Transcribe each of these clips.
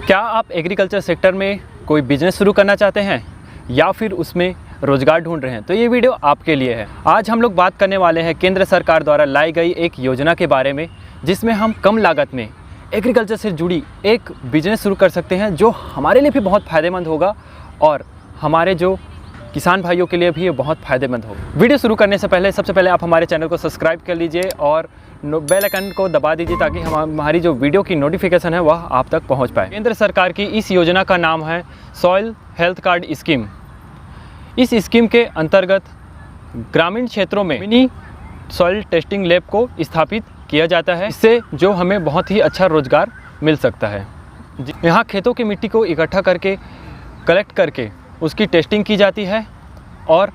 क्या आप agriculture sector में कोई बिजनेस शुरू करना चाहते हैं या फिर उसमें रोजगार ढूंढ रहे हैं तो ये वीडियो आपके लिए है। आज हम लोग बात करने वाले हैं केंद्र सरकार द्वारा लाई गई एक योजना के बारे में, जिसमें हम कम लागत में एग्रीकल्चर से जुड़ी एक बिजनेस शुरू कर सकते हैं जो हमारे लिए भी बहुत फ़ायदेमंद होगा और हमारे जो किसान भाइयों के लिए भी ये बहुत फ़ायदेमंद होगा। वीडियो शुरू करने से पहले सबसे पहले आप हमारे चैनल को सब्सक्राइब कर लीजिए और बेल आइकन को दबा दीजिए ताकि हमारी जो वीडियो की नोटिफिकेशन है वह आप तक पहुंच पाए। केंद्र सरकार की इस योजना का नाम है सॉइल हेल्थ कार्ड स्कीम। इस स्कीम के अंतर्गत ग्रामीण क्षेत्रों में मिनी सॉइल टेस्टिंग लैब को स्थापित किया जाता है, इससे जो हमें बहुत ही अच्छा रोजगार मिल सकता है। यहाँ खेतों की मिट्टी को इकट्ठा करके कलेक्ट करके उसकी टेस्टिंग की जाती है और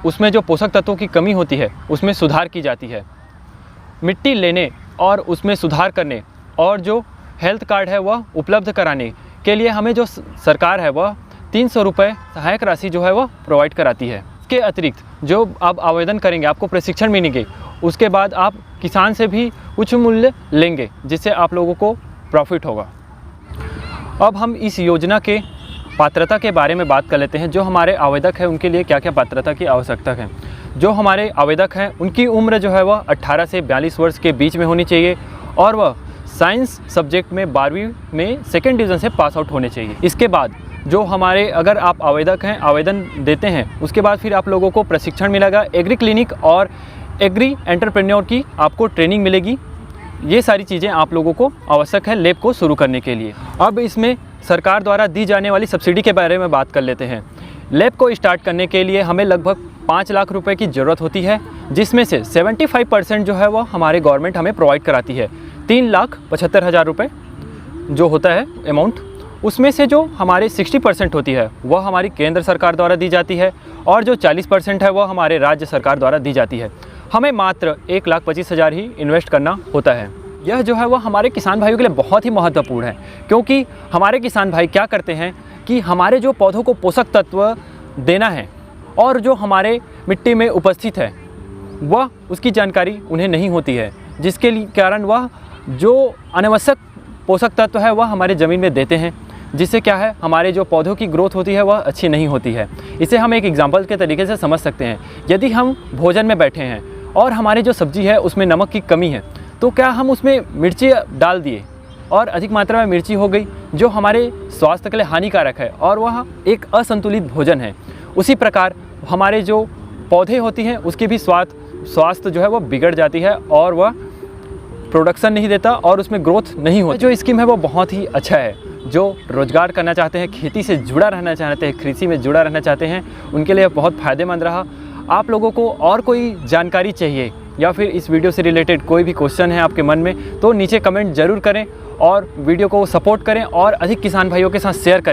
उसमें जो पोषक तत्वों की कमी होती है उसमें सुधार की जाती है। मिट्टी लेने और उसमें सुधार करने और जो हेल्थ कार्ड है वह उपलब्ध कराने के लिए हमें जो सरकार है वह 300 रुपये सहायक राशि जो है वह प्रोवाइड कराती है। इसके अतिरिक्त जो आप आवेदन करेंगे आपको प्रशिक्षण मिलेंगे, उसके बाद आप किसान से भी उच्च मूल्य लेंगे जिससे आप लोगों को प्रॉफिट होगा। अब हम इस योजना के पात्रता के बारे में बात कर लेते हैं। जो हमारे आवेदक हैं उनके लिए क्या क्या पात्रता की आवश्यकता है। जो हमारे आवेदक हैं उनकी उम्र जो है वह 18 से 42 वर्ष के बीच में होनी चाहिए और वह साइंस सब्जेक्ट में 12वीं में सेकेंड डिवीज़न से पास आउट होने चाहिए। इसके बाद जो हमारे अगर आप आवेदक हैं आवेदन देते हैं उसके बाद फिर आप लोगों को प्रशिक्षण मिलेगा। एग्री क्लिनिक और एग्री एंटरप्रेन्योर की आपको ट्रेनिंग मिलेगी। ये सारी चीज़ें आप लोगों को आवश्यक है लैब को शुरू करने के लिए। अब इसमें सरकार द्वारा दी जाने वाली सब्सिडी के बारे में बात कर लेते हैं। लैब को स्टार्ट करने के लिए हमें लगभग 5 लाख रुपए की ज़रूरत होती है, जिसमें से 75% जो है वह हमारे गवर्नमेंट हमें प्रोवाइड कराती है। 3,75,000 रुपये जो होता है अमाउंट, उसमें से जो हमारे 60% होती है वह हमारी केंद्र सरकार द्वारा दी जाती है और जो 40% है वह हमारे राज्य सरकार द्वारा दी जाती है। हमें मात्र 1,25,000 ही इन्वेस्ट करना होता है। यह जो है वह हमारे किसान भाइयों के लिए बहुत ही महत्वपूर्ण है, क्योंकि हमारे किसान भाई क्या करते हैं कि हमारे जो पौधों को पोषक तत्व देना है और जो हमारे मिट्टी में उपस्थित है वह उसकी जानकारी उन्हें नहीं होती है, जिसके कारण वह जो अनावश्यक पोषक तत्व है वह हमारे ज़मीन में देते हैं, जिससे क्या है हमारे जो पौधों की ग्रोथ होती है वह अच्छी नहीं होती है। इसे हम एक एग्जाम्पल के तरीके से समझ सकते हैं। यदि हम भोजन में बैठे हैं और हमारे जो सब्ज़ी है उसमें नमक की कमी है, तो क्या हम उसमें मिर्ची डाल दिए और अधिक मात्रा में मिर्ची हो गई जो हमारे स्वास्थ्य के लिए हानिकारक है और वह एक असंतुलित भोजन है। उसी प्रकार हमारे जो पौधे होती हैं उसकी भी स्वास्थ्य जो है वह बिगड़ जाती है और वह प्रोडक्शन नहीं देता और उसमें ग्रोथ नहीं होती। जो स्कीम है वो बहुत ही अच्छा है। जो रोजगार करना चाहते हैं, खेती से जुड़ा रहना चाहते हैं, कृषि में जुड़ा रहना चाहते हैं, उनके लिए बहुत फ़ायदेमंद रहा। आप लोगों को और कोई जानकारी चाहिए या फिर इस वीडियो से रिलेटेड कोई भी क्वेश्चन है आपके मन में तो नीचे कमेंट ज़रूर करें और वीडियो को सपोर्ट करें और अधिक किसान भाइयों के साथ शेयर करें।